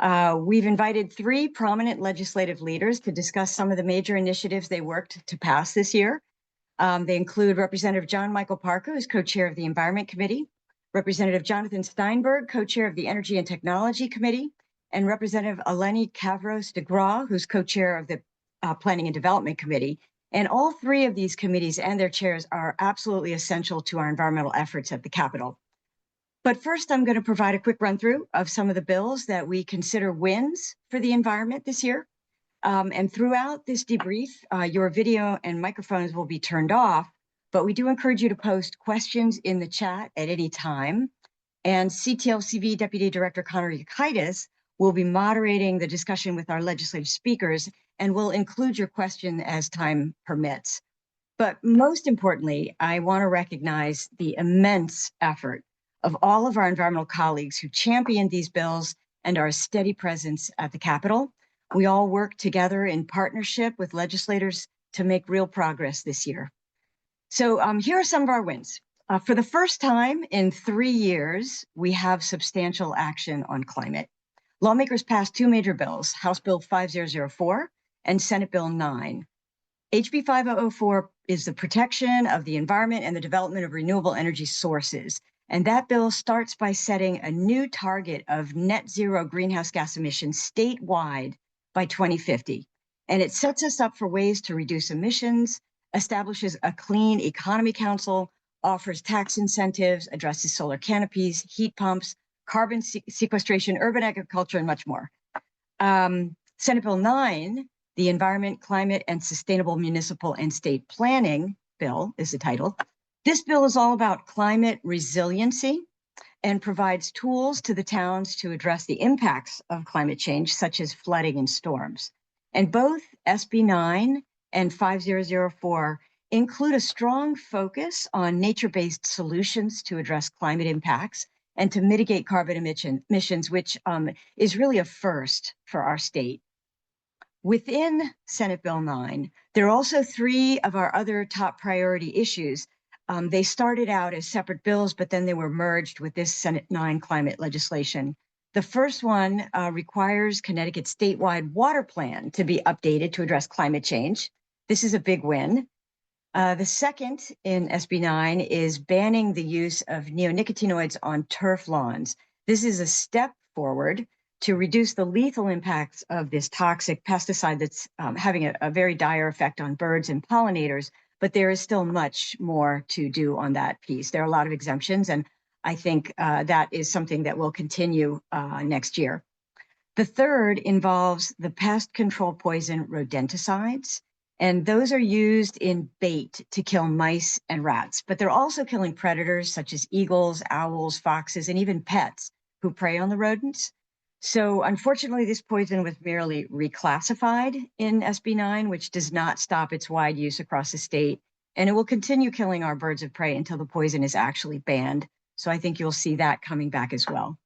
We've invited 3 prominent legislative leaders to discuss some of the major initiatives they worked to pass this year. They include Representative John Michael Parker, who's co-chair of the Environment Committee, Representative Jonathan Steinberg, co-chair of the Energy and Technology Committee, and Representative Eleni Kavros DeGraw, who's co-chair of the Planning and Development Committee. And all 3 of these committees and their chairs are absolutely essential to our environmental efforts at the Capitol. But first, I'm going to provide a quick run through of some of the bills that we consider wins for the environment this year. And throughout this debrief, your video and microphones will be turned off, but we do encourage you to post questions in the chat at any time. And CTLCV Deputy Director Connor Yakaitis will be moderating the discussion with our legislative speakers, and will include your question as time permits. But most importantly, I want to recognize the immense effort of all of our environmental colleagues who championed these bills and are a steady presence at the Capitol. We all work together in partnership with legislators to make real progress this year. So here are some of our wins. For the first time in 3 years, we have substantial action on climate. Lawmakers passed 2 major bills, House Bill 5004 and Senate Bill 9. HB 5004 is the protection of the environment and the development of renewable energy sources. And that bill starts by setting a new target of net zero greenhouse gas emissions statewide by 2050. And it sets us up for ways to reduce emissions, establishes a clean economy council, offers tax incentives, addresses solar canopies, heat pumps, carbon sequestration, urban agriculture, and much more. Senate Bill 9, the Environment, Climate, and Sustainable Municipal and State Planning Bill is the title. This bill is all about climate resiliency and provides tools to the towns to address the impacts of climate change, such as flooding and storms. And both SB 9 and 5004 include a strong focus on nature-based solutions to address climate impacts and to mitigate carbon emissions, which is really a first for our state. Within Senate Bill 9, there are also 3 of our other top priority issues. They started out as separate bills, but then they were merged with this Senate 9 climate legislation. The first one requires Connecticut's statewide water plan to be updated to address climate change. This is a big win. The second in SB 9 is banning the use of neonicotinoids on turf lawns. This is a step forward to reduce the lethal impacts of this toxic pesticide that's having a very dire effect on birds and pollinators. But there is still much more to do on that piece. There are a lot of exemptions, and I think that is something that will continue next year. The third involves the pest control poison rodenticides, and those are used in bait to kill mice and rats, but they're also killing predators such as eagles, owls, foxes, and even pets who prey on the rodents. So unfortunately, this poison was merely reclassified in SB 9, which does not stop its wide use across the state. And it will continue killing our birds of prey until the poison is actually banned. So I think you'll see that coming back as well.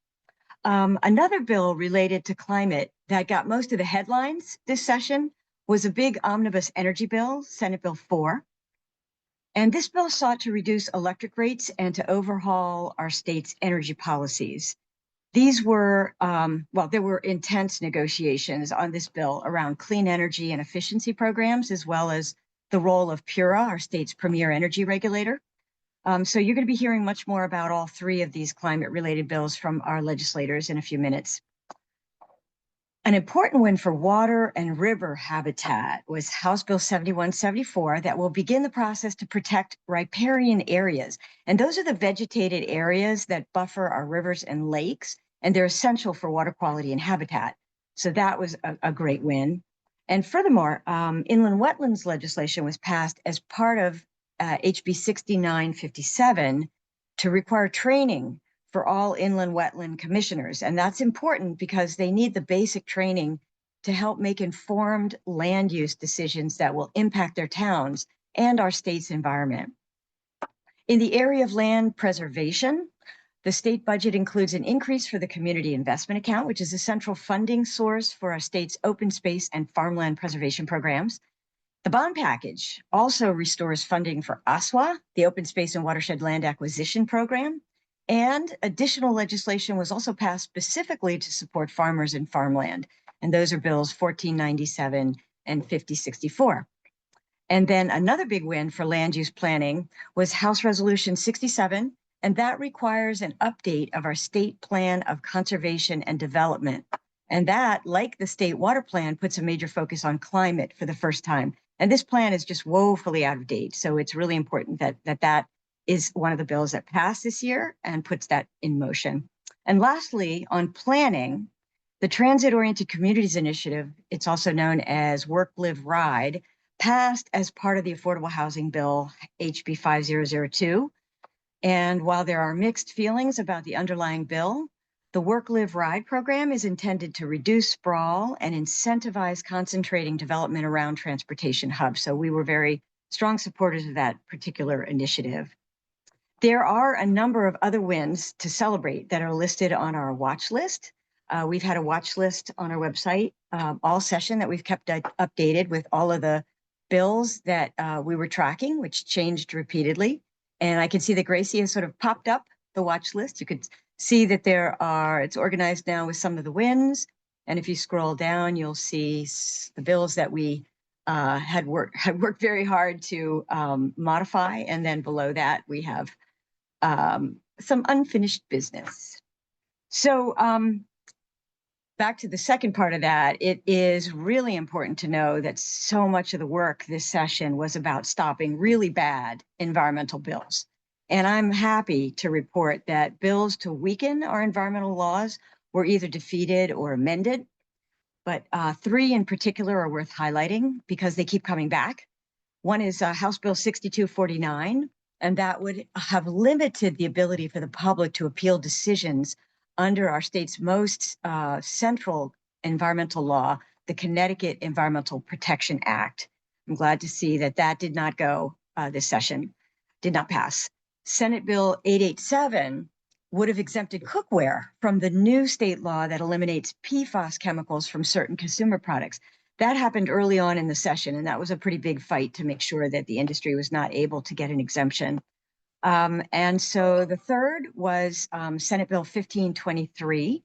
Another bill related to climate that got most of the headlines this session was a big omnibus energy bill, Senate Bill 4. And this bill sought to reduce electric rates and to overhaul our state's energy policies. These were, there were intense negotiations on this bill around clean energy and efficiency programs, as well as the role of PURA, our state's premier energy regulator. So you're going to be hearing much more about all 3 of these climate-related bills from our legislators in a few minutes. An important win for water and river habitat was House Bill 7174 that will begin the process to protect riparian areas. And those are the vegetated areas that buffer our rivers and lakes, and they're essential for water quality and habitat. So that was a great win. And furthermore, inland wetlands legislation was passed as part of HB 6957 to require training for all inland wetland commissioners. And that's important because they need the basic training to help make informed land use decisions that will impact their towns and our state's environment. In the area of land preservation, the state budget includes an increase for the community investment account, which is a central funding source for our state's open space and farmland preservation programs. The bond package also restores funding for OSWA, the Open Space and Watershed Land Acquisition Program, And additional legislation was also passed specifically to support farmers and farmland. And those are bills 1497 and 5064. And then another big win for land use planning was House Resolution 67, and that requires an update of our state plan of conservation and development. And that, like the state water plan, puts a major focus on climate for the first time. And this plan is just woefully out of date. So it's really important that is one of the bills that passed this year and puts that in motion. And lastly, on planning, the Transit-Oriented Communities Initiative, it's also known as Work, Live, Ride, passed as part of the Affordable Housing Bill, HB 5002. And while there are mixed feelings about the underlying bill, the Work, Live, Ride program is intended to reduce sprawl and incentivize concentrating development around transportation hubs. So we were very strong supporters of that particular initiative. There are a number of other wins to celebrate that are listed on our watch list. We've had a watch list on our website all session that we've kept updated with all of the bills that we were tracking, which changed repeatedly. And I can see that Gracie has sort of popped up the watch list. You could see that it's organized now with some of the wins. And if you scroll down, you'll see the bills that we had worked very hard to modify. And then below that, we have some unfinished business. So back to the second part of that, it is really important to know that so much of the work this session was about stopping really bad environmental bills. And I'm happy to report that bills to weaken our environmental laws were either defeated or amended. But three in particular are worth highlighting because they keep coming back. One is House Bill 6249, and that would have limited the ability for the public to appeal decisions under our state's most central environmental law, the Connecticut Environmental Protection Act. I'm glad to see that did not go this session, did not pass. Senate Bill 887 would have exempted cookware from the new state law that eliminates PFAS chemicals from certain consumer products. That happened early on in the session, and that was a pretty big fight to make sure that the industry was not able to get an exemption. And so the third was Senate Bill 1523,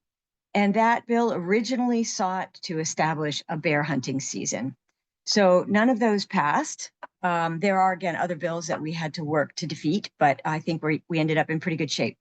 and that bill originally sought to establish a bear hunting season. So none of those passed. There are, again, other bills that we had to work to defeat, but I think we ended up in pretty good shape.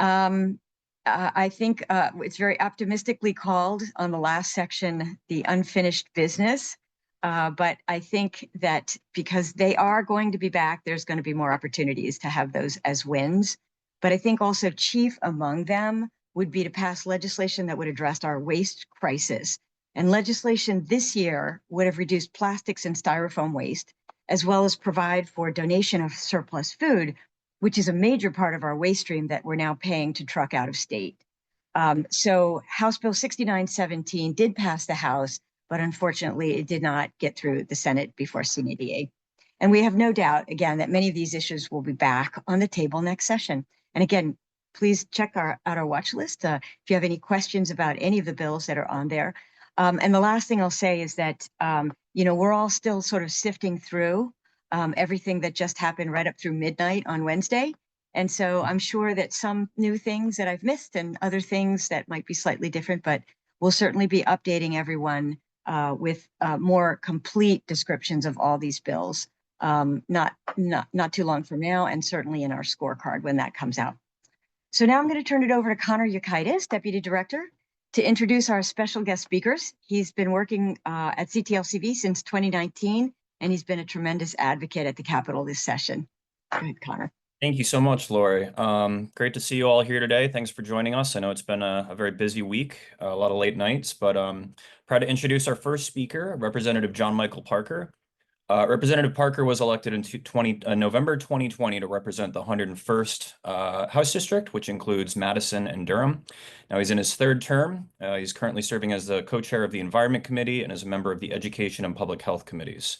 I think it's very optimistically called on the last section, the unfinished business. But I think that because they are going to be back, there's going to be more opportunities to have those as wins. But I think also chief among them would be to pass legislation that would address our waste crisis. And legislation this year would have reduced plastics and styrofoam waste, as well as provide for donation of surplus food, which is a major part of our waste stream that we're now paying to truck out of state. So House Bill 6917 did pass the House, but unfortunately it did not get through the Senate before CNEDA. And we have no doubt, again, that many of these issues will be back on the table next session. And again, please check out our watch list if you have any questions about any of the bills that are on there. And the last thing I'll say is that, we're all still sort of sifting through everything that just happened right up through midnight on Wednesday. And so I'm sure that some new things that I've missed and other things that might be slightly different, but we'll certainly be updating everyone with more complete descriptions of all these bills, not too long from now, and certainly in our scorecard when that comes out. So now I'm going to turn it over to Connor Yukaitis, Deputy Director, to introduce our special guest speakers. He's been working at CTLCV since 2019, and he's been a tremendous advocate at the Capitol this session. Go ahead, Connor. Thank you so much, Lori. Great to see you all here today. Thanks for joining us. I know it's been a very busy week, a lot of late nights, but proud to introduce our first speaker, Representative John Michael Parker. Representative Parker was elected in November 2020 to represent the 101st House District, which includes Madison and Durham. Now he's in his third term. He's currently serving as the co-chair of the Environment Committee and as a member of the Education and Public Health Committees.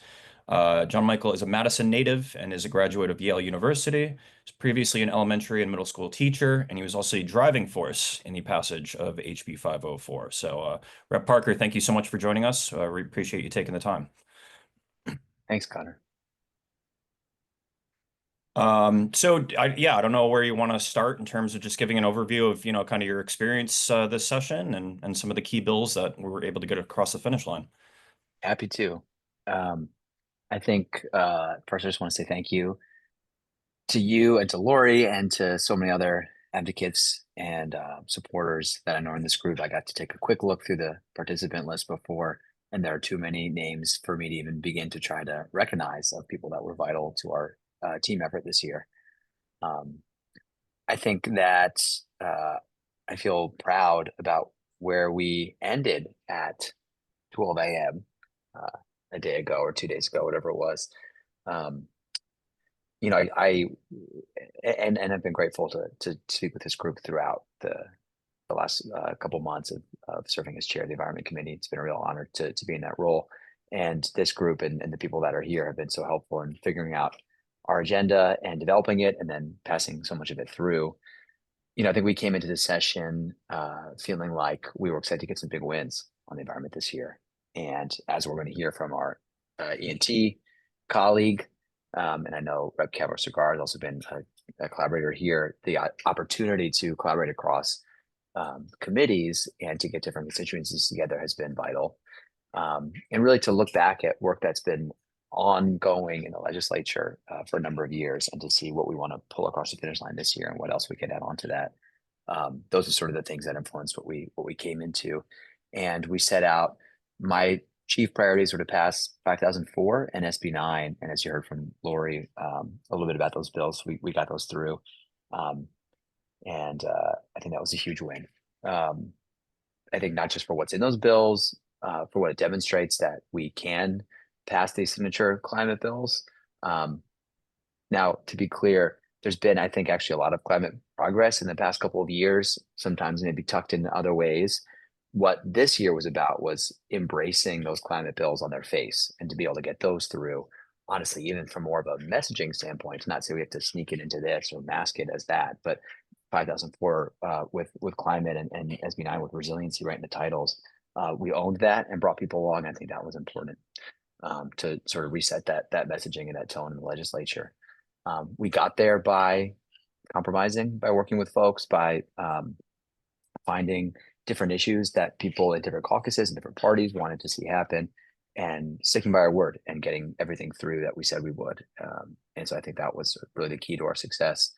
John Michael is a Madison native and is a graduate of Yale University. He's previously an elementary and middle school teacher, and he was also a driving force in the passage of HB 504. So Rep. Parker, thank you so much for joining us. We appreciate you taking the time. Thanks, Connor. Yeah, I don't know where you want to start in terms of just giving an overview of, kind of your experience this session and some of the key bills that we were able to get across the finish line. Happy to. Um, I think first I just want to say thank you to you and to Lori and to so many other advocates and supporters that I know in this group. I got to take a quick look through the participant list before, and there are too many names for me to even begin to try to recognize of people that were vital to our team effort this year. Um, I think that I feel proud about where we ended at 12 a.m. A day ago or 2 days ago, whatever it was. Um, I and I've been grateful to speak with this group throughout the last couple months of serving as chair of the environment committee. It's been a real honor to be in that role. And this group and the people that are here have been so helpful in figuring out our agenda and developing it and then passing so much of it through. I think we came into this session feeling like we were excited to get some big wins on the environment this year. And as we're going to hear from our E&T colleague, and I know Rep. Kavros DeGraw has also been a collaborator here, the opportunity to collaborate across committees and to get different constituencies together has been vital. And really to look back at work that's been ongoing in the legislature for a number of years and to see what we want to pull across the finish line this year and what else we could add on to that. Those are sort of the things that influenced what we came into. And we set out my chief priorities were to pass 5004 and SB 9. And as you heard from Lori, a little bit about those bills, we got those through. I think that was a huge win. I think not just for what's in those bills, for what it demonstrates that we can pass these signature climate bills. Now, to be clear, there's been, I think, actually a lot of climate progress in the past couple of years, sometimes maybe tucked in other ways. What this year was about was embracing those climate bills on their face and to be able to get those through, honestly, even from more of a messaging standpoint, to not say we have to sneak it into this or mask it as that, but 5004 with climate and SB 9 with resiliency right in the titles. We owned that and brought people along. I think that was important to sort of reset that messaging and that tone in the legislature. We got there by compromising, by working with folks, by finding different issues that people in different caucuses and different parties wanted to see happen and sticking by our word and getting everything through that we said we would. And so I think that was really the key to our success.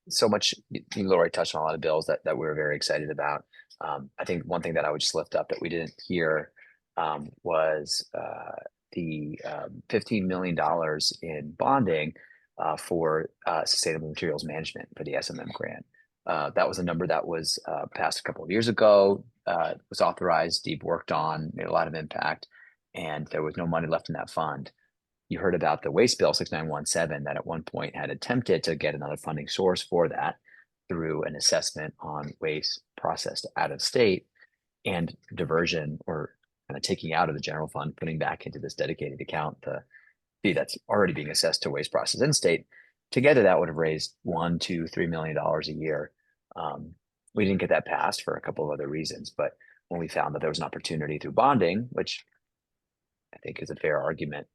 So much, Lori touched on a lot of bills that we were very excited about. I think one thing that I would just lift up that we didn't hear was the $15 million in bonding for sustainable materials management for the SMM grant. That was a number that was passed a couple of years ago, was authorized, deep worked on, made a lot of impact, and there was no money left in that fund. You heard about the waste bill 6917 that at one point had attempted to get another funding source for that through an assessment on waste processed out of state and diversion or kind of taking out of the general fund, putting back into this dedicated account the fee that's already being assessed to waste process in state. Together, that would have raised $1, $2, $3 million a year. We didn't get that passed for a couple of other reasons, but when we found that there was an opportunity through bonding, which I think is a fair argument,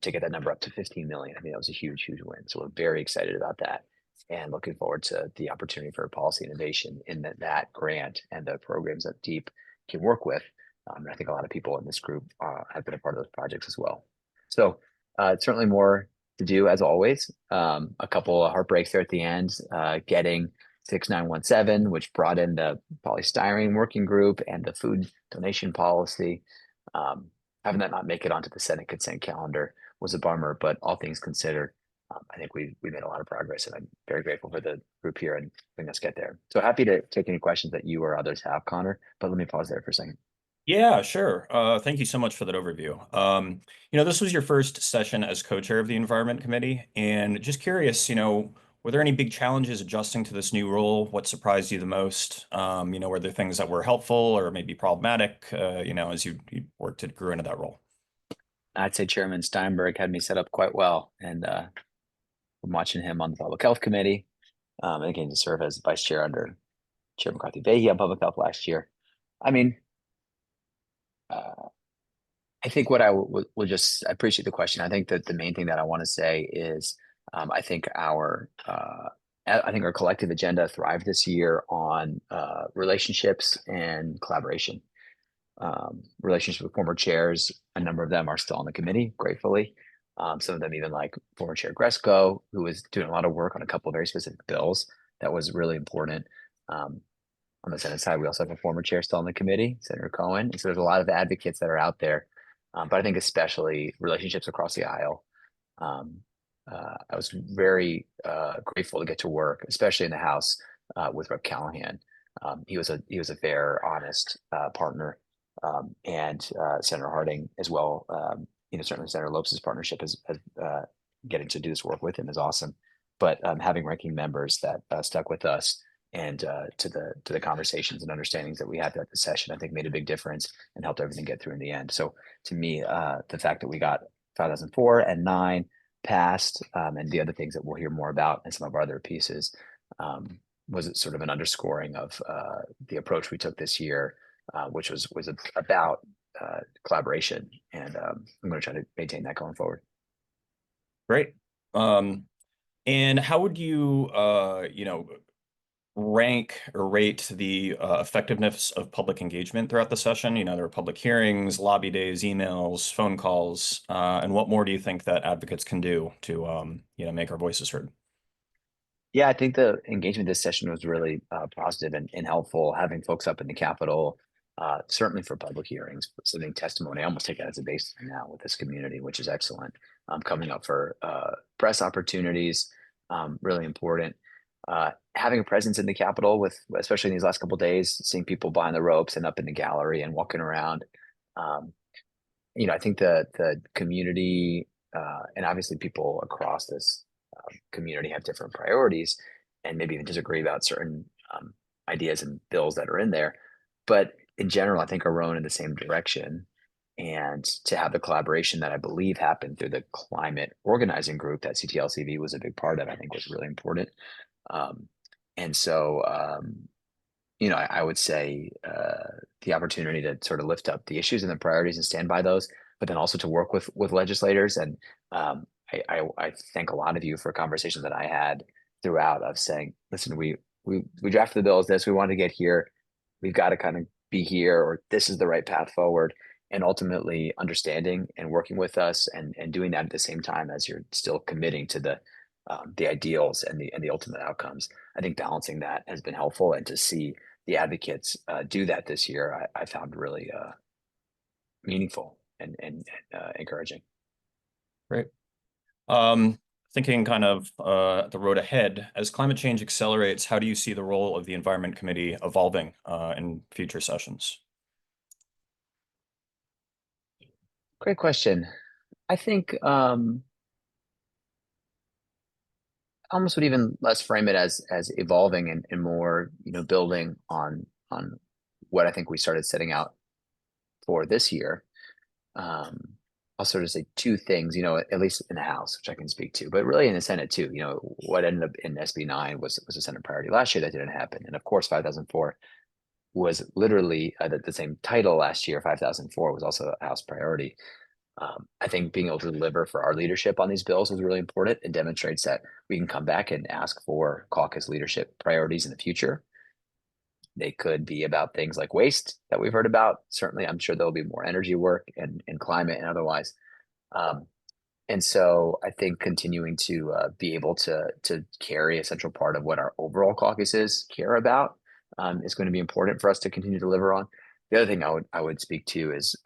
to get that number up to 15 million, I mean, that was a huge, huge win. So we're very excited about that and looking forward to the opportunity for policy innovation in that grant and the programs that DEEP can work with. And I think a lot of people in this group have been a part of those projects as well. So certainly more to do as always. A couple of heartbreaks there at the end, getting 6917, which brought in the polystyrene working group and the food donation policy. Having that not make it onto the Senate consent calendar was a bummer, but all things considered, I think we made a lot of progress, and I'm very grateful for the group here and letting us get there. So happy to take any questions that you or others have, Connor, but let me pause there for a second. Yeah, sure. Thank you so much for that overview. This was your first session as co-chair of the Environment Committee, and just curious, were there any big challenges adjusting to this new role? What surprised you the most? Were there things that were helpful or maybe problematic, as you worked to grew into that role? I'd say Chairman Steinberg had me set up quite well, and I'm watching him on the Public Health Committee, and again to serve as vice chair under Chair McCarthy Vahey on Public Health last year. I mean, I think what I will just, I appreciate the question. I think that the main thing that I want to say is I think our collective agenda thrived this year on relationships and collaboration. Relationships with former chairs, a number of them are still on the committee, gratefully. Some of them even like former Chair Gresco, who was doing a lot of work on a couple of very specific bills that was really important. On the Senate side, we also have a former chair still on the committee, Senator Cohen. And so there's a lot of advocates that are out there, but I think especially relationships across the aisle. I was very grateful to get to work, especially in the House, with Rep. Callahan. He was a fair, honest partner, and Senator Harding as well. Certainly Senator Lopez's partnership is getting to do this work with him is awesome. But having ranking members that stuck with us and to the conversations and understandings that we had at the session, I think made a big difference and helped everything get through in the end. So to me, the fact that we got 5004 and 9 passed, and the other things that we'll hear more about in some of our other pieces, was sort of an underscoring of the approach we took this year, which was about collaboration, and I'm going to try to maintain that going forward. Great. And how would you, rank or rate the effectiveness of public engagement throughout the session? There were public hearings, lobby days, emails, phone calls, and what more do you think that advocates can do to, make our voices heard? Yeah, I think the engagement this session was really positive and helpful. Having folks up in the Capitol, certainly for public hearings, submitting testimony. I almost take that as a baseline now with this community, which is excellent. Coming up for press opportunities, really important. Having a presence in the Capitol, especially in these last couple of days, seeing people behind the ropes and up in the gallery and walking around. I think the community and obviously people across this community have different priorities and maybe even disagree about certain ideas and bills that are in there. But in general, I think are rowing in the same direction. And to have the collaboration that I believe happened through the climate organizing group that CTLCV was a big part of, I think was really important. And so, I would say the opportunity to sort of lift up the issues and the priorities and stand by those, but then also to work with legislators. And I thank a lot of you for conversations that I had throughout of saying, listen, we drafted the bill as this, we want to get here. We've got to kind of be here, or this is the right path forward. And ultimately understanding and working with us and doing that at the same time as you're still committing to the ideals and the ultimate outcomes. I think balancing that has been helpful, and to see the advocates do that this year, I found really meaningful and encouraging. Great. Thinking kind of the road ahead, as climate change accelerates, how do you see the role of the Environment Committee evolving in future sessions? Great question. I think almost would even less frame it as evolving and more, building on what I think we started setting out for this year. I'll sort of say two things, at least in the House, which I can speak to, but really in the Senate too. What ended up in SB 9 was a Senate priority last year that didn't happen, and of course 5004 was literally the same title last year. 5004 was also a House priority. I think being able to deliver for our leadership on these bills is really important. It demonstrates that we can come back and ask for caucus leadership priorities in the future. They could be about things like waste that we've heard about. Certainly, I'm sure there'll be more energy work and climate and otherwise. And so I think continuing to be able to carry a central part of what our overall caucuses care about is going to be important for us to continue to deliver on. The other thing I would speak to is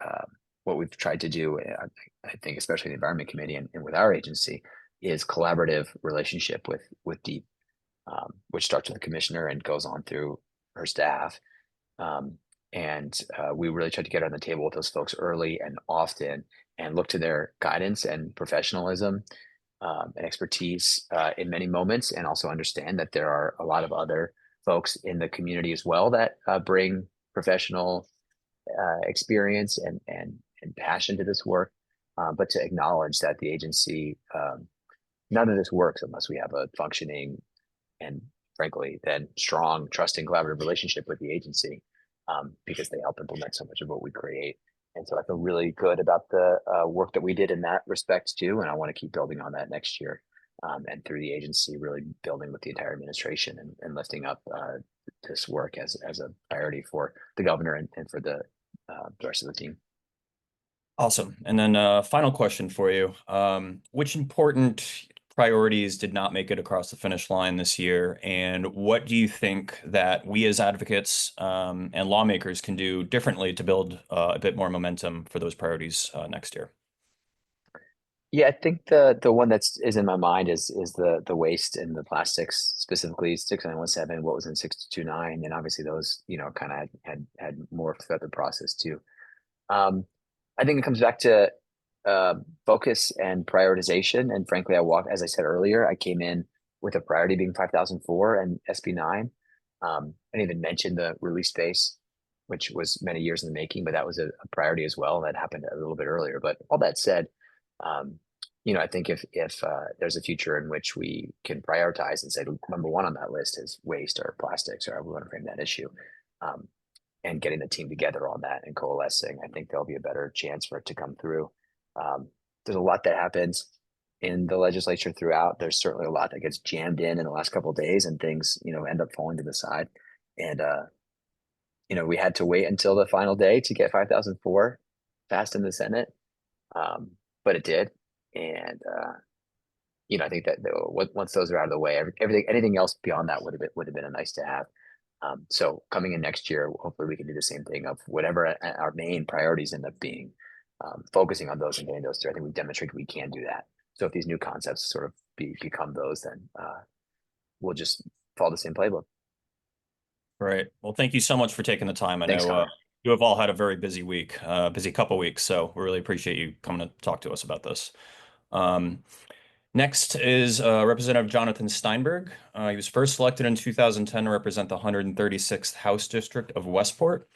what we've tried to do, I think, especially the Environment Committee and with our agency, is collaborative relationship with DEEP, which starts with the commissioner and goes on through her staff. And we really tried to get on the table with those folks early and often and look to their guidance and professionalism and expertise in many moments, and also understand that there are a lot of other folks in the community as well that bring professional experience and passion to this work, but to acknowledge that the agency, none of this works unless we have a functioning and frankly then strong, trusting, collaborative relationship with the agency, because they help implement so much of what we create. And so I feel really good about the work that we did in that respect too, and I want to keep building on that next year. and through the agency, really building with the entire administration and lifting up this work as a priority for the governor and for the rest of the team. Awesome. And then final question for you. Which important priorities did not make it across the finish line this year? And what do you think that we as advocates and lawmakers can do differently to build a bit more momentum for those priorities next year? Yeah, I think the one that's in my mind is the waste and the plastics, specifically 6917, what was in 6229, and obviously those, kind of had morphed throughout the process too. I think it comes back to focus and prioritization. And frankly, as I said earlier, I came in with a priority being 5004 and SB9. I didn't even mention the release space, which was many years in the making, but that was a priority as well. That happened a little bit earlier. But all that said, I think if there's a future in which we can prioritize and say number one on that list is waste or plastics, or however we want to frame that issue, and getting the team together on that and coalescing, I think there'll be a better chance for it to come through. There's a lot that happens in the legislature throughout. There's certainly a lot that gets jammed in the last couple of days, and things, end up falling to the side. And we had to wait until the final day to get 5004 passed in the Senate, but it did. And I think that once those are out of the way, anything else beyond that would have been a nice to have. So coming in next year, hopefully we can do the same thing of whatever our main priorities end up being, focusing on those and getting those through. I think we've demonstrated we can do that. So if these new concepts sort of become those, then we'll just follow the same playbook. Great. Well, thank you so much for taking the time. I Thanks, know you have all had a very busy week, busy couple weeks, so we really appreciate you coming to talk to us about this. Next is Representative Jonathan Steinberg. He was first selected in 2010 to represent the 136th House District of Westport.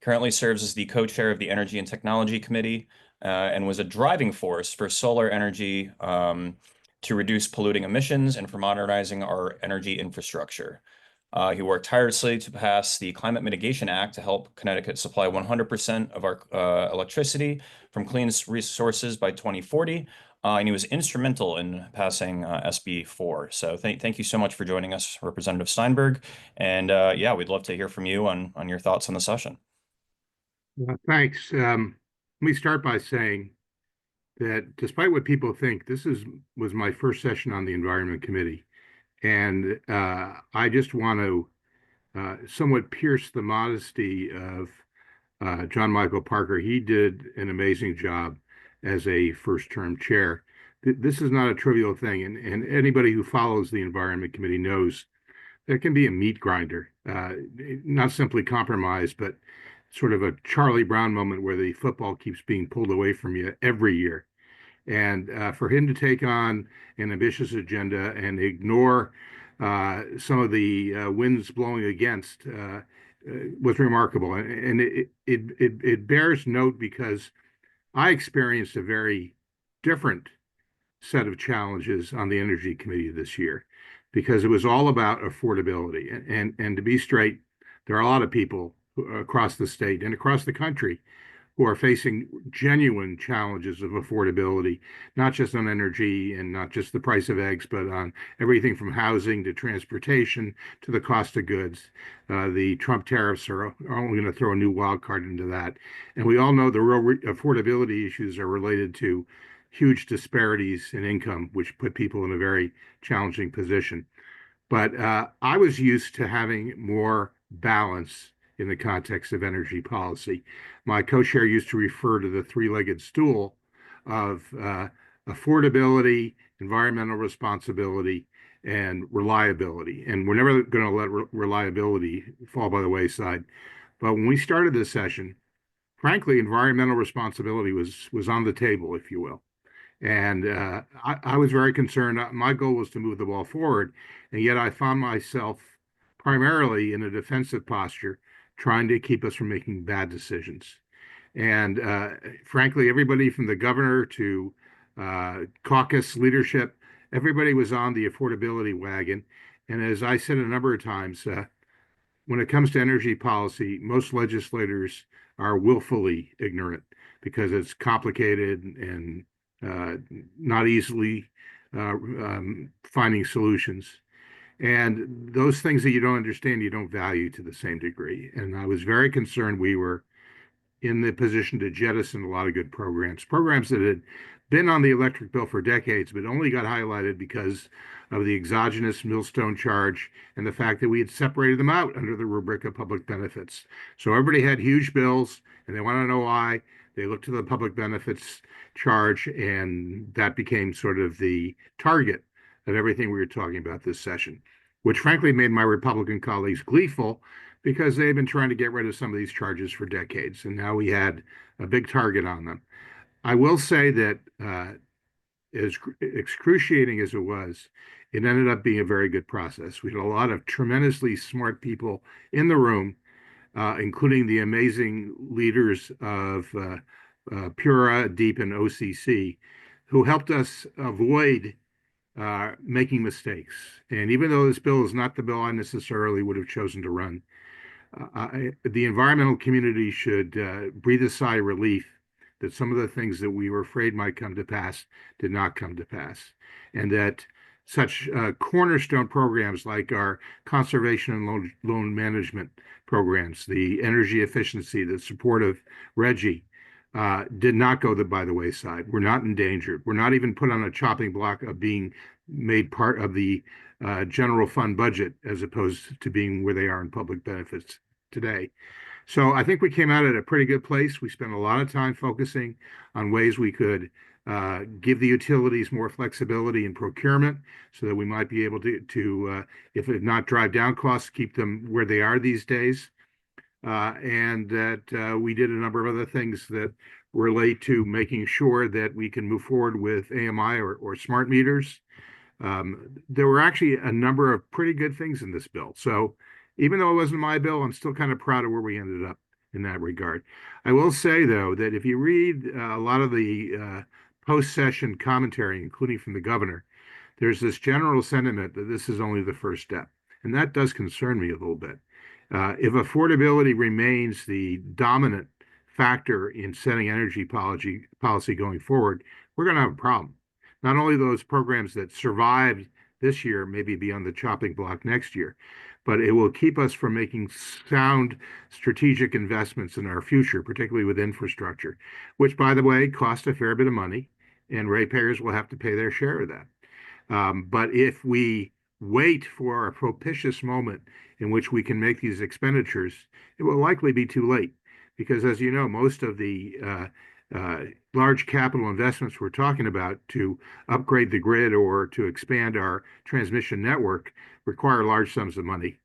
Currently serves as the co-chair of the Energy and Technology Committee and was a driving force for solar energy to reduce polluting emissions and for modernizing our energy infrastructure. He worked tirelessly to pass the Climate Mitigation Act to help Connecticut supply 100% of our electricity from clean resources by 2040. And he was instrumental in passing SB 4. So thank you so much for joining us, Representative Steinberg. And yeah, we'd love to hear from you on your thoughts on the session. Thanks. Let me start by saying that despite what people think, this was my first session on the Environment Committee. And I just want to somewhat pierce the modesty of John Michael Parker. He did an amazing job as a first-term chair. This is not a trivial thing, and anybody who follows the Environment Committee knows there can be a meat grinder, not simply compromise, but sort of a Charlie Brown moment where the football keeps being pulled away from you every year. And for him to take on an ambitious agenda and ignore some of the winds blowing against was remarkable. And it bears note because I experienced a very different set of challenges on the Energy Committee this year because it was all about affordability. And to be straight, there are a lot of people across the state and across the country who are facing genuine challenges of affordability, not just on energy and not just the price of eggs, but on everything from housing to transportation to the cost of goods. The Trump tariffs are only going to throw a new wild card into that. And we all know the real affordability issues are related to huge disparities in income, which put people in a very challenging position. But I was used to having more balance in the context of energy policy. My co-chair used to refer to the three-legged stool of affordability, environmental responsibility, and reliability. And we're never going to let reliability fall by the wayside. But when we started this session, frankly, environmental responsibility was on the table, if you will. And I was very concerned. My goal was to move the ball forward, and yet I found myself primarily in a defensive posture, trying to keep us from making bad decisions. And frankly, everybody from the governor to caucus leadership, everybody was on the affordability wagon. And as I said a number of times, when it comes to energy policy, most legislators are willfully ignorant because it's complicated and not easily finding solutions. And those things that you don't understand, you don't value to the same degree. And I was very concerned we were in the position to jettison a lot of good programs that had been on the electric bill for decades, but only got highlighted because of the exogenous millstone charge and the fact that we had separated them out under the rubric of public benefits. So everybody had huge bills and they want to know why. They looked to the public benefits charge, and that became sort of the target of everything we were talking about this session, which frankly made my Republican colleagues gleeful because they've been trying to get rid of some of these charges for decades, and now we had a big target on them. I will say that as excruciating as it was, it ended up being a very good process. We had a lot of tremendously smart people in the room, including the amazing leaders of PURA, DEEP, and OCC, who helped us avoid making mistakes. And even though this bill is not the bill I necessarily would have chosen to run, the environmental community should breathe a sigh of relief that some of the things that we were afraid might come to pass did not come to pass, and that such cornerstone programs like our conservation and loan management programs, the energy efficiency, the support of RGGI, did not go by the wayside. We're not endangered. We're not even put on a chopping block of being made part of the general fund budget as opposed to being where they are in public benefits today. So I think we came out at a pretty good place. We spent a lot of time focusing on ways we could give the utilities more flexibility in procurement so that we might be able to if not drive down costs, keep them where they are these days. And that we did a number of other things that relate to making sure that we can move forward with AMI or smart meters. There were actually a number of pretty good things in this bill. So even though it wasn't my bill, I'm still kind of proud of where we ended up in that regard. I will say, though, that if you read a lot of the post-session commentary, including from the governor, there's this general sentiment that this is only the first step. And that does concern me a little bit. If affordability remains the dominant factor in setting energy policy going forward, we're going to have a problem. Not only those programs that survived this year, maybe be on the chopping block next year, but it will keep us from making sound strategic investments in our future, particularly with infrastructure, which, by the way, cost a fair bit of money, and ratepayers will have to pay their share of that. But if we wait for a propitious moment in which we can make these expenditures, it will likely be too late. Because as you know, most of the large capital investments we're talking about to upgrade the grid or to expand our transmission network require large sums of money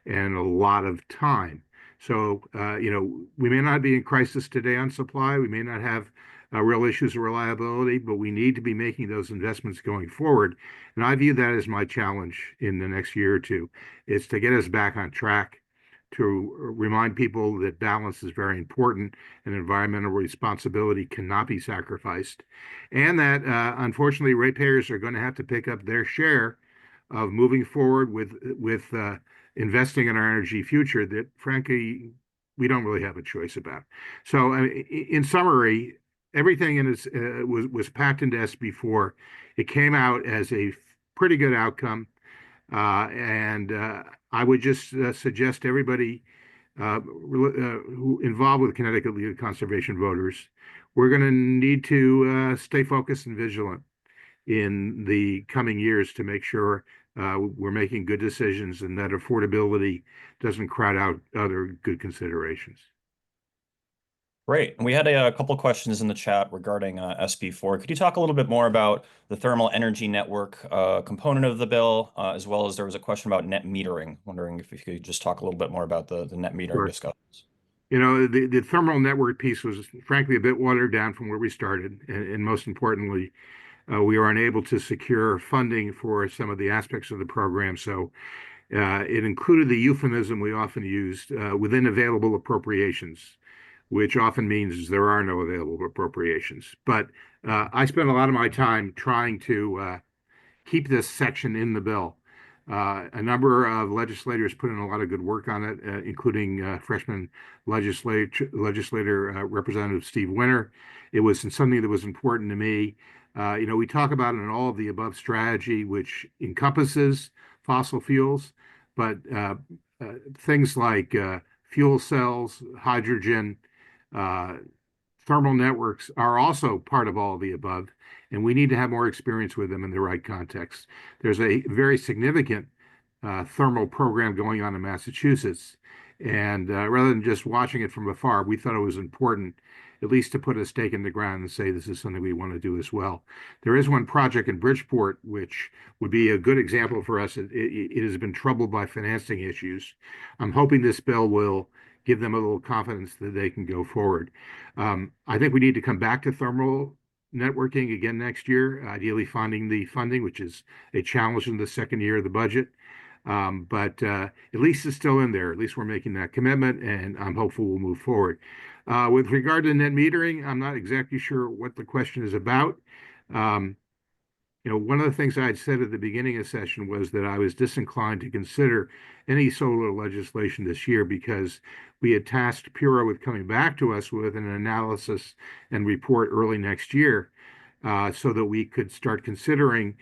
and a lot of time. So, we may not be in crisis today on supply. We may not have real issues of reliability, but we need to be making those investments going forward. And I view that as my challenge in the next year or two, is to get us back on track, to remind people that balance is very important and environmental responsibility cannot be sacrificed. And that, unfortunately, ratepayers are going to have to pick up their share of moving forward with investing in our energy future that, frankly, we don't really have a choice about. So, in summary, everything in this was packed into SB4. It came out as a pretty good outcome, and I would just suggest everybody who involved with Connecticut League of Conservation Voters, we're going to need to stay focused and vigilant in the coming years to make sure we're making good decisions and that affordability doesn't crowd out other good considerations. Great. And we had a couple questions in the chat regarding SB4. Could you talk a little bit more about the thermal energy network component of the bill, as well as there was a question about net metering? Wondering if you could just talk a little bit more about the net metering Sure. discussions. The thermal network piece was frankly a bit watered down from where we started. And most importantly, we were unable to secure funding for some of the aspects of the program. So it included the euphemism we often used within available appropriations, which often means there are no available appropriations. But I spent a lot of my time trying to keep this section in the bill. A number of legislators put in a lot of good work on it, including freshman legislator Representative Steve Winter. It was something that was important to me. We talk about an all of the above strategy, which encompasses fossil fuels, but things like fuel cells, hydrogen, uh, thermal networks are also part of all of the above, and we need to have more experience with them in the right context. There's a very significant thermal program going on in Massachusetts, and rather than just watching it from afar, we thought it was important at least to put a stake in the ground and say this is something we want to do as well. There is one project in Bridgeport which would be a good example for us. It has been troubled by financing issues. I'm hoping this bill will give them a little confidence that they can go forward. I think we need to come back to thermal networking again next year, ideally finding the funding, which is a challenge in the second year of the budget. But at least it's still in there. At least we're making that commitment, and I'm hopeful we'll move forward. With regard to net metering, I'm not exactly sure what the question is about. One of the things I had said at the beginning of the session was that I was disinclined to consider any solar legislation this year because we had tasked Pura with coming back to us with an analysis and report early next year so that we could start considering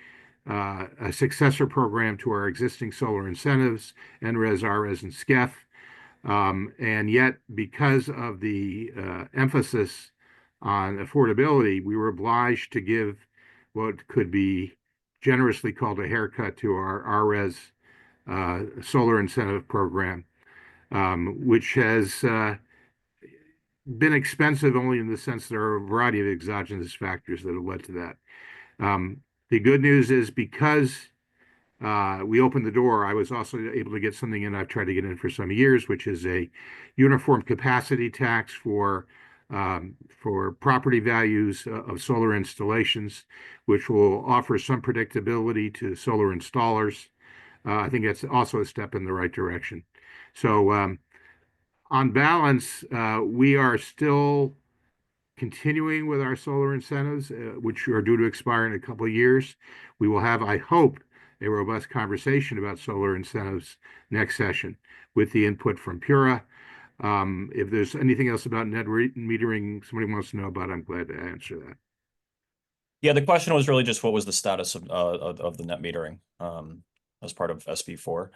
a successor program to our existing solar incentives, NRES, RES, and SCEF. And yet, because of the emphasis on affordability, we were obliged to give what could be generously called a haircut to our RES solar incentive program, which has been expensive only in the sense there are a variety of exogenous factors that have led to that. The good news is because we opened the door, I was also able to get something in I've tried to get in for some years, which is a uniform capacity tax for property values of solar installations, which will offer some predictability to solar installers. I think that's also a step in the right direction. So on balance, we are still continuing with our solar incentives, which are due to expire in a couple of years. We will have, I hope, a robust conversation about solar incentives next session with the input from Pura. If there's anything else about net metering somebody wants to know about, I'm glad to answer that. Yeah, the question was really just what was the status of the net metering as part of SB4.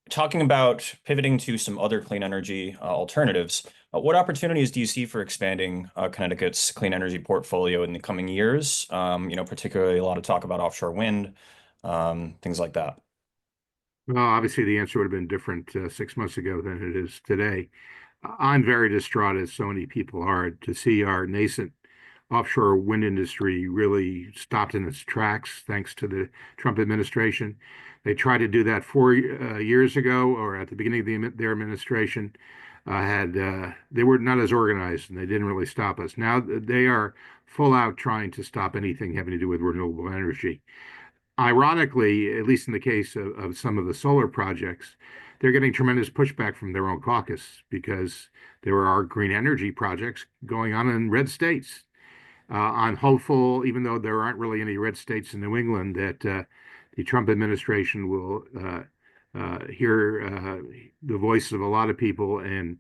Talking about pivoting to some other clean energy alternatives, what opportunities do you see for expanding Connecticut's clean energy portfolio in the coming years? Particularly a lot of talk about offshore wind, things like that. Well, obviously the answer would have been different 6 months ago than it is today. I'm very distraught, as so many people are, to see our nascent offshore wind industry really stopped in its tracks thanks to the Trump administration. They tried to do that 4 years ago, or at the beginning of their administration. They were not as organized, and they didn't really stop us. Now they are full out trying to stop anything having to do with renewable energy. Ironically, at least in the case of some of the solar projects, they're getting tremendous pushback from their own caucus because there are green energy projects going on in red states. I'm hopeful, even though there aren't really any red states in New England, that the Trump administration will hear the voice of a lot of people and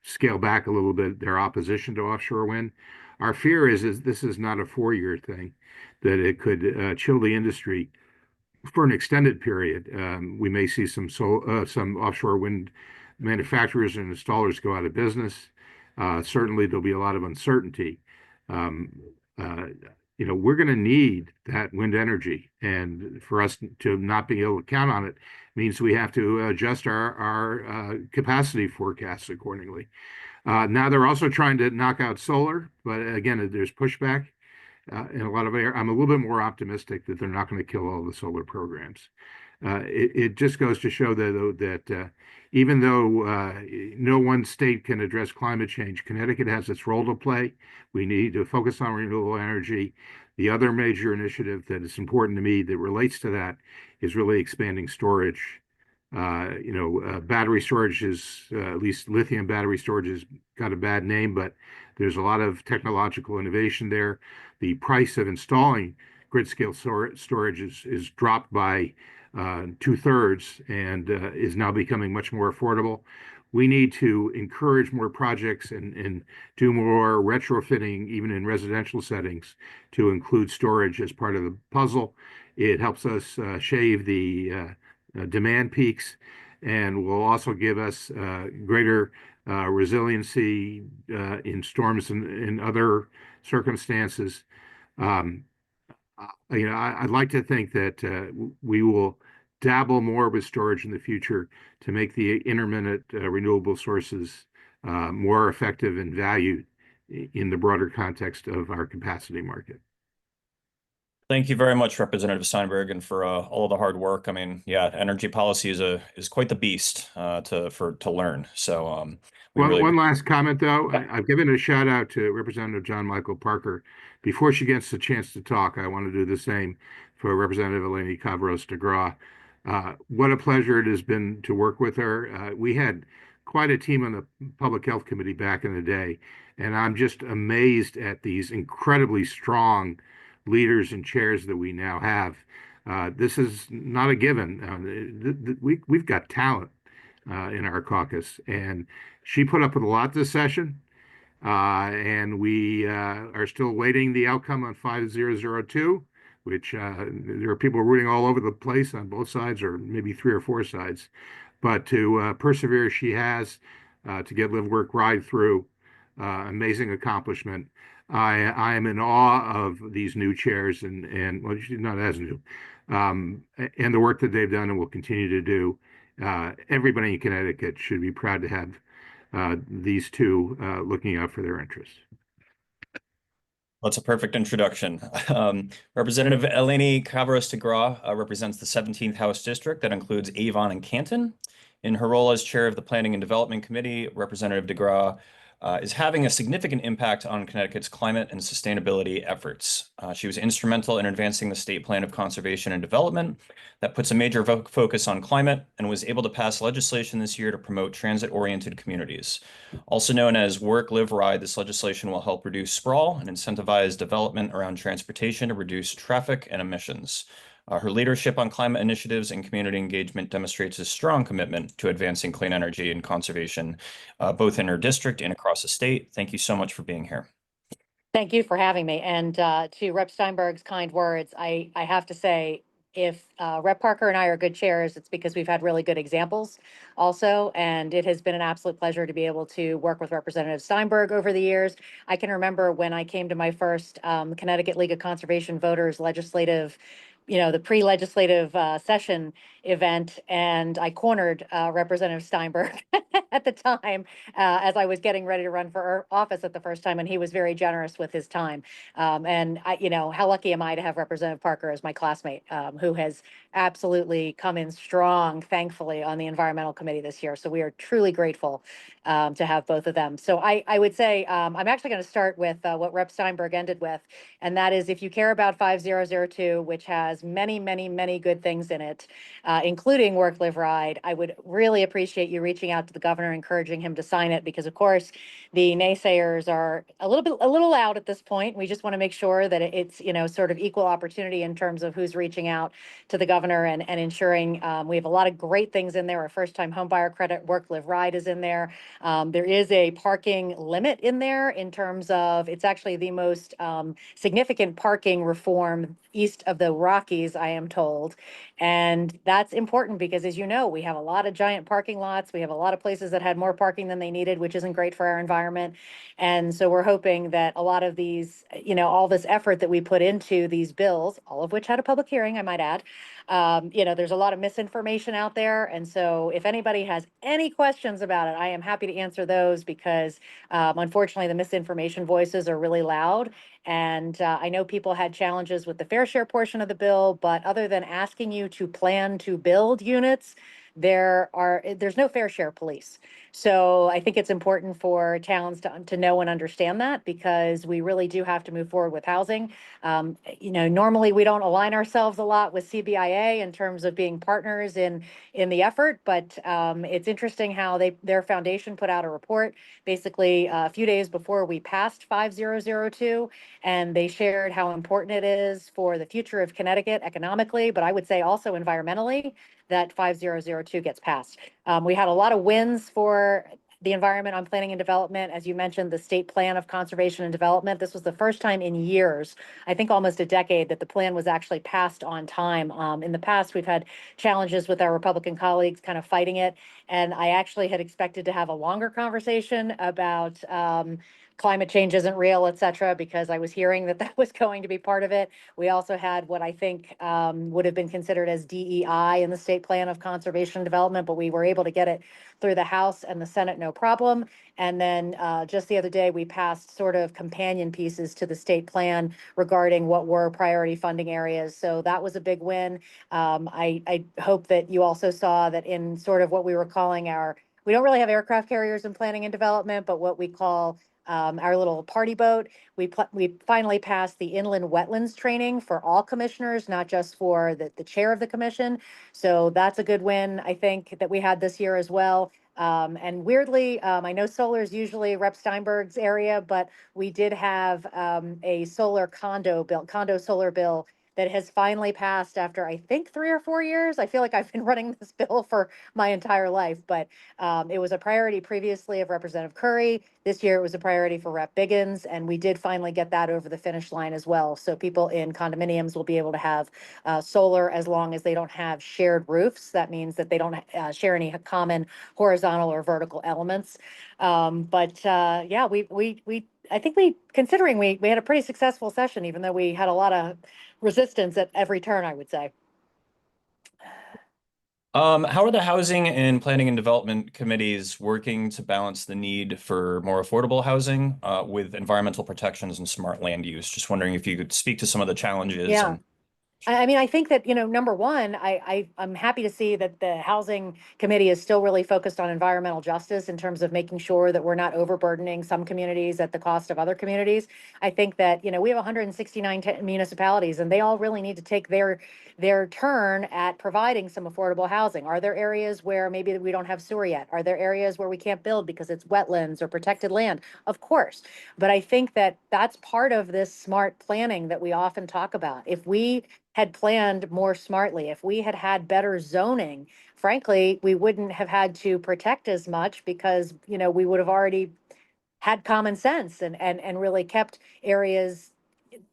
scale back a little bit their opposition to offshore wind. Our fear is this is not a 4-year thing, that it could chill the industry for an extended period. We may see some offshore wind manufacturers and installers go out of business. Certainly, there'll be a lot of uncertainty. We're going to need that wind energy, and for us to not be able to count on it means we have to adjust our capacity forecasts accordingly. Now they're also trying to knock out solar, but again, there's pushback in a lot of areas. I'm a little bit more optimistic that they're not going to kill all the solar programs. It just goes to show that even though no one state can address climate change, Connecticut has its role to play. We need to focus on renewable energy. The other major initiative that is important to me that relates to that is really expanding storage. Battery storage is, at least lithium battery storage, has got a bad name, but there's a lot of technological innovation there. The price of installing grid scale storage is dropped by 2/3 and is now becoming much more affordable. We need to encourage more projects and do more retrofitting, even in residential settings, to include storage as part of the puzzle. It helps us shave the demand peaks and will also give us greater resiliency in storms and other circumstances. I'd like to think that we will dabble more with storage in the future to make the intermittent renewable sources more effective and valued in the broader context of our capacity market. Thank you very much, Representative Steinberg, and for all of the hard work. I mean, yeah, energy policy is quite the beast to learn. So One last comment, though. I've given a shout out to Representative John Michael Parker. Before she gets a chance to talk, I want to do the same for Representative Eleni Kavros DeGraw. What a pleasure it has been to work with her. We had quite a team on the Public Health Committee back in the day, and I'm just amazed at these incredibly strong leaders and chairs that we now have. This is not a given. We've got talent in our caucus, and she put up with a lot this session, and we are still waiting the outcome on 5002, which there are people rooting all over the place on both sides, or maybe 3 or 4 sides. But to persevere, she has to get Live, Work, Ride through. Amazing accomplishment. I am in awe of these new chairs and well, she's not as new, and the work that they've done and will continue to do. Everybody in Connecticut should be proud to have these two looking out for their interests. That's a perfect introduction. Representative Eleni Kavros DeGraw represents the 17th House District that includes Avon and Canton. In her role as chair of the Planning and Development Committee, Representative DeGraw is having a significant impact on Connecticut's climate and sustainability efforts. She was instrumental in advancing the State Plan of Conservation and Development that puts a major focus on climate and was able to pass legislation this year to promote transit-oriented communities. Also known as Work, Live, Ride, this legislation will help reduce sprawl and incentivize development around transportation to reduce traffic and emissions. Her leadership on climate initiatives and community engagement demonstrates a strong commitment to advancing clean energy and conservation, both in her district and across the state. Thank you so much for being here. Thank you for having me. And to Rep. Steinberg's kind words, I have to say, if Rep. Parker and I are good chairs, it's because we've had really good examples also. And it has been an absolute pleasure to be able to work with Representative Steinberg over the years. I can remember when I came to my first Connecticut League of Conservation Voters legislative, the pre-legislative session event, and I cornered Representative Steinberg at the time as I was getting ready to run for office at the first time, and he was very generous with his time. And how lucky am I to have Representative Parker as my classmate, who has absolutely come in strong, thankfully, on the Environmental Committee this year. So we are truly grateful to have both of them. So I would say I'm actually going to start with what Rep. Steinberg ended with, and that is, if you care about 5002, which has many, many, many good things in it, including Work, Live, Ride, I would really appreciate you reaching out to the governor, encouraging him to sign it, because of course the naysayers are a little loud at this point. We just want to make sure that it's sort of equal opportunity in terms of who's reaching out to the governor and ensuring we have a lot of great things in there. Our first-time homebuyer credit, Work, Live, Ride is in there. There is a parking limit in there in terms of it's actually the most significant parking reform east of the Rockies, I am told. And that's important because, as you know, we have a lot of giant parking lots. We have a lot of places that had more parking than they needed, which isn't great for our environment. And so we're hoping that a lot of these, all this effort that we put into these bills, all of which had a public hearing, I might add, there's a lot of misinformation out there. And so if anybody has any questions about it, I am happy to answer those, because unfortunately the misinformation voices are really loud. And I know people had challenges with the fair share portion of the bill, but other than asking you to plan to build units, there's no fair share police. So I think it's important for towns to know and understand that, because we really do have to move forward with housing. Normally we don't align ourselves a lot with CBIA in terms of being partners in the effort, but it's interesting how their foundation put out a report basically a few days before we passed 5002, and they shared how important it is for the future of Connecticut economically, but I would say also environmentally, that 5002 gets passed. We had a lot of wins for the environment on planning and development. As you mentioned, the state plan of conservation and development. This was the first time in years, I think almost a decade, that the plan was actually passed on time. In the past, we've had challenges with our Republican colleagues kind of fighting it. And I actually had expected to have a longer conversation about climate change isn't real, et cetera, because I was hearing that was going to be part of it. We also had what I think would have been considered as DEI in the state plan of conservation and development, but we were able to get it through the House and the Senate, no problem. And then just the other day, we passed sort of companion pieces to the state plan regarding what were priority funding areas. So that was a big win. I hope that you also saw that in sort of what we were calling we don't really have aircraft carriers in planning and development, but what we call our little party boat. We finally passed the inland wetlands training for all commissioners, not just for the chair of the commission. So that's a good win, I think, that we had this year as well. And weirdly, I know solar is usually Rep. Steinberg's area, but we did have a condo solar bill that has finally passed after, I think, 3 or 4 years. I feel like I've been running this bill for my entire life, but it was a priority previously of Representative Curry. This year it was a priority for Rep. Biggins, and we did finally get that over the finish line as well. So people in condominiums will be able to have solar as long as they don't have shared roofs. That means that they don't share any common horizontal or vertical elements. Yeah, I think considering we had a pretty successful session, even though we had a lot of resistance at every turn, I would say. How are the housing and planning and development committees working to balance the need for more affordable housing with environmental protections and smart land use? Just wondering if you could speak to some of the challenges. Yeah. I mean, I think that, number one, I'm happy to see that the Housing Committee is still really focused on environmental justice in terms of making sure that we're not overburdening some communities at the cost of other communities. I think that, we have 169 municipalities, and they all really need to take their turn at providing some affordable housing. Are there areas where maybe we don't have sewer yet? Are there areas where we can't build because it's wetlands or protected land? Of course. But I think that that's part of this smart planning that we often talk about. If we had planned more smartly, if we had had better zoning, frankly, we wouldn't have had to protect as much, because, we would have already had common sense and really kept areas,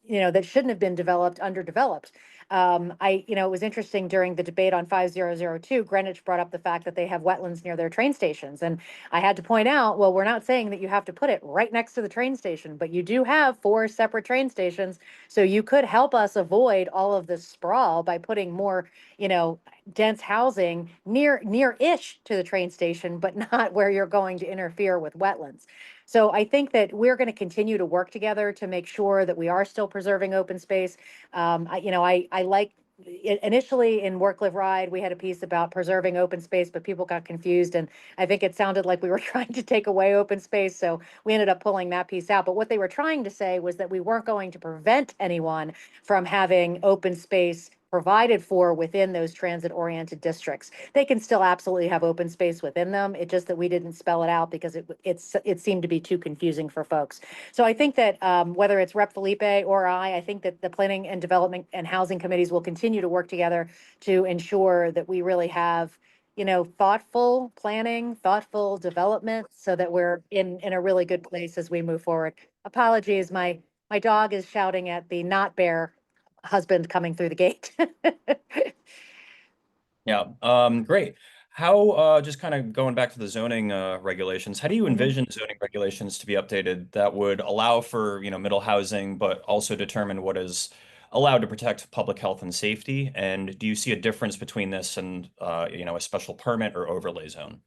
that shouldn't have been developed, underdeveloped. It was interesting during the debate on 5002, Greenwich brought up the fact that they have wetlands near their train stations. And I had to point out, well, we're not saying that you have to put it right next to the train station, but you do have 4 separate train stations. So you could help us avoid all of this sprawl by putting more, dense housing near-ish to the train station, but not where you're going to interfere with wetlands. So I think that we're going to continue to work together to make sure that we are still preserving open space. I like initially in Work, Live, Ride, we had a piece about preserving open space, but people got confused. And I think it sounded like we were trying to take away open space. So we ended up pulling that piece out. But what they were trying to say was that we weren't going to prevent anyone from having open space provided for within those transit-oriented districts. They can still absolutely have open space within them. It's just that we didn't spell it out because it seemed to be too confusing for folks. So I think that whether it's Rep. Felipe or I think that the Planning and Development and Housing Committees will continue to work together to ensure that we really have, thoughtful planning, thoughtful development, so that we're in a really good place as we move forward. Apologies, my dog is shouting at the not bear husband coming through the gate. Yeah, great. How, just kind of going back to the zoning regulations, how do you envision zoning regulations to be updated that would allow for, middle housing, but also determine what is allowed to protect public health and safety? And do you see a difference between this and, a special permit or overlay zone?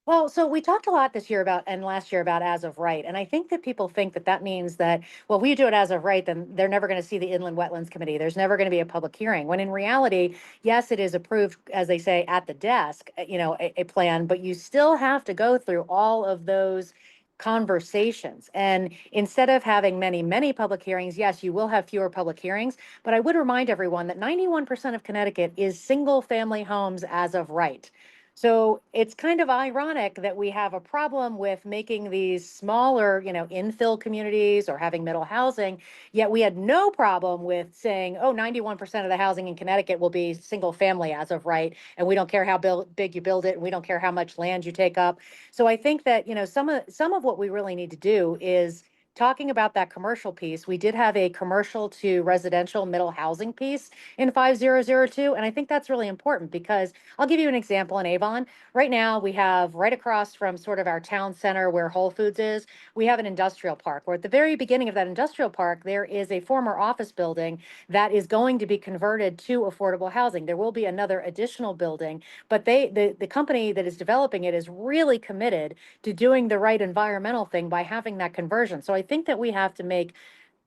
Well, so we talked a lot this year about and last year about as of right. And I think that people think that that means that, well, we do it as of right, then they're never going to see the Inland Wetlands Committee. There's never going to be a public hearing. When in reality, yes, it is approved, as they say, at the desk, a plan, but you still have to go through all of those conversations. And instead of having many, many public hearings, yes, you will have fewer public hearings. But I would remind everyone that 91% of Connecticut is single family homes as of right. So it's kind of ironic that we have a problem with making these smaller, infill communities or having middle housing, yet we had no problem with saying, oh, 91% of the housing in Connecticut will be single family as of right. And we don't care how big you build it, and we don't care how much land you take up. So I think that, some of what we really need to do is talking about that commercial piece. We did have a commercial to residential middle housing piece in 5002. And I think that's really important because I'll give you an example in Avon. Right now, we have right across from sort of our town center where Whole Foods is, we have an industrial park, where at the very beginning of that industrial park, there is a former office building that is going to be converted to affordable housing. There will be another additional building, but the company that is developing it is really committed to doing the right environmental thing by having that conversion. So I think that we have to make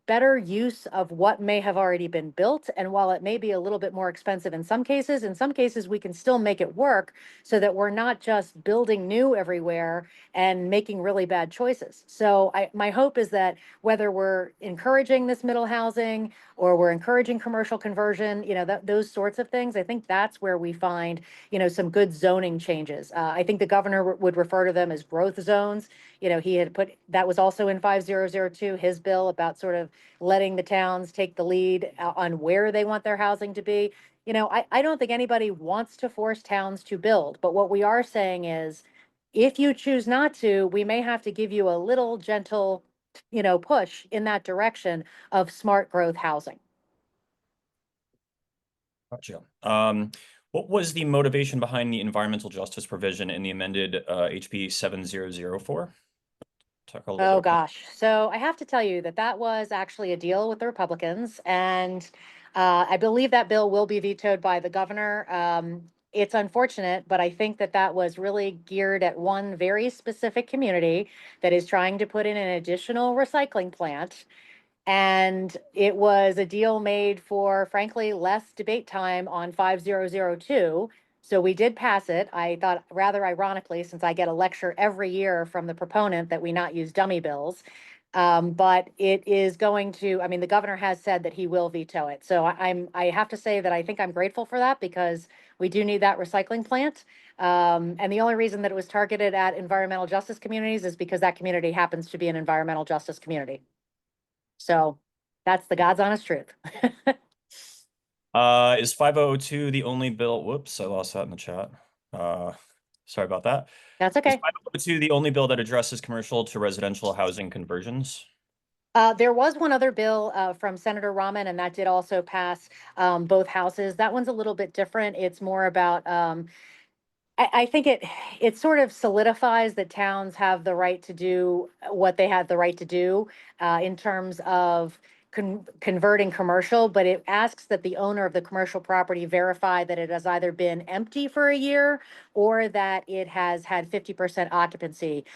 better use of what may have already been built. And while it may be a little bit more expensive in some cases we can still make it work so that we're not just building new everywhere and making really bad choices. So my hope is that whether we're encouraging this middle housing or we're encouraging commercial conversion, those sorts of things, I think that's where we find, some good zoning changes. I think the governor would refer to them as growth zones. He had put, that was also in 5002, his bill about sort of letting the towns take the lead on where they want their housing to be. I don't think anybody wants to force towns to build, but what we are saying is, if you choose not to, we may have to give you a little gentle, push in that direction of smart growth housing. Gotcha. What was the motivation behind the environmental justice provision in the amended HB 7004? Talk a little Oh, bit. gosh. So I have to tell you that was actually a deal with the Republicans. And I believe that bill will be vetoed by the governor. It's unfortunate, but I think that was really geared at one very specific community that is trying to put in an additional recycling plant. And it was a deal made for, frankly, less debate time on 5002. So we did pass it. I thought, rather ironically, since I get a lecture every year from the proponent that we not use dummy bills. But it is going to, the governor has said that he will veto it. So I have to say that I think I'm grateful for that, because we do need that recycling plant. And the only reason that it was targeted at environmental justice communities is because that community happens to be an environmental justice community. So that's the God's honest truth. Is 5002 the only bill? Whoops, I lost that in the chat. Sorry about that. That's Is okay. 5002 the only bill that addresses commercial to residential housing conversions? There was one other bill from Senator Rahman, and that did also pass both houses. That one's a little bit different. It's more about I think it sort of solidifies that towns have the right to do what they had the right to do in terms of converting commercial, but it asks that the owner of the commercial property verify that it has either been empty for a year or that it has had 50% occupancy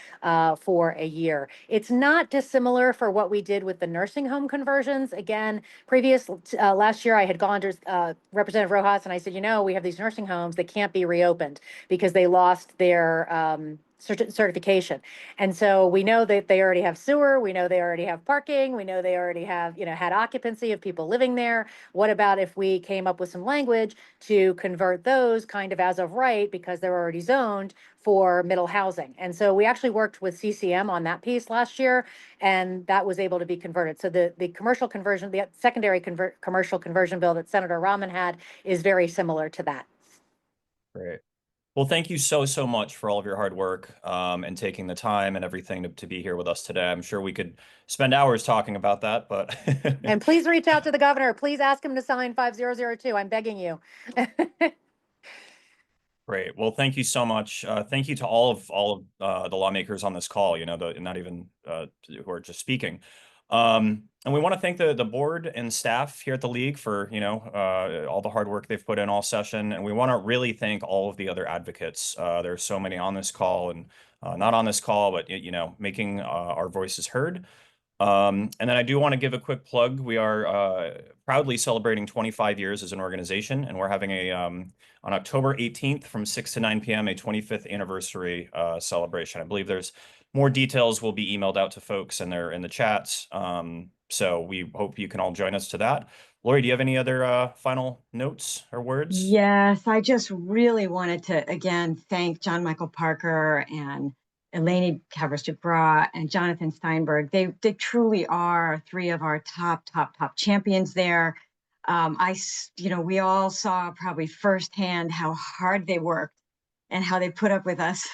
for a year. It's not dissimilar for what we did with the nursing home conversions. Again, last year I had gone to Representative Rojas and I said, we have these nursing homes that can't be reopened because they lost their certification. And so we know that they already have sewer, we know they already have parking, we know they already have, had occupancy of people living there. What about if we came up with some language to convert those kind of as of right, because they're already zoned for middle housing? And so we actually worked with CCM on that piece last year, and that was able to be converted. So the commercial conversion, the secondary commercial conversion bill that Senator Rahman had is very similar to that. Great. Well, thank you so much for all of your hard work and taking the time and everything to be here with us today. I'm sure we could spend hours talking about that, but And please reach out to the governor. Please ask him to sign 5002. I'm begging you. Great. Well, thank you so much. Thank you to all of the lawmakers on this call, not even who are just speaking. And we want to thank the board and staff here at the league for, all the hard work they've put in all session. And we want to really thank all of the other advocates. There are so many on this call and not on this call, but, making our voices heard. And then I do want to give a quick plug. We are proudly celebrating 25 years as an organization, and we're having on October 18th from 6 to 9 p.m. a 25th anniversary celebration. I believe there's more details will be emailed out to folks and they're in the chats. So we hope you can all join us to that. Lori, do you have any other final notes or words? Yes, I just really wanted to, again, thank John Michael Parker and Eleni Kavros DeGraw and Jonathan Steinberg. They truly are three of our top champions there. We all saw probably firsthand how hard they worked and how they put up with us,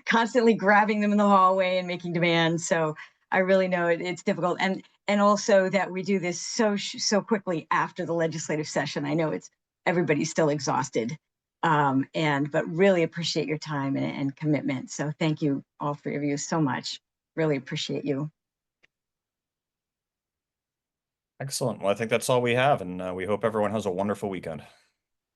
constantly grabbing them in the hallway and making demands. So I really know it's difficult. And also that we do this so quickly after the legislative session. I know everybody's still exhausted. But really appreciate your time and commitment. So thank you, all three of you, so much. Really appreciate you. Excellent. Well, I think that's all we have, and we hope everyone has a wonderful weekend.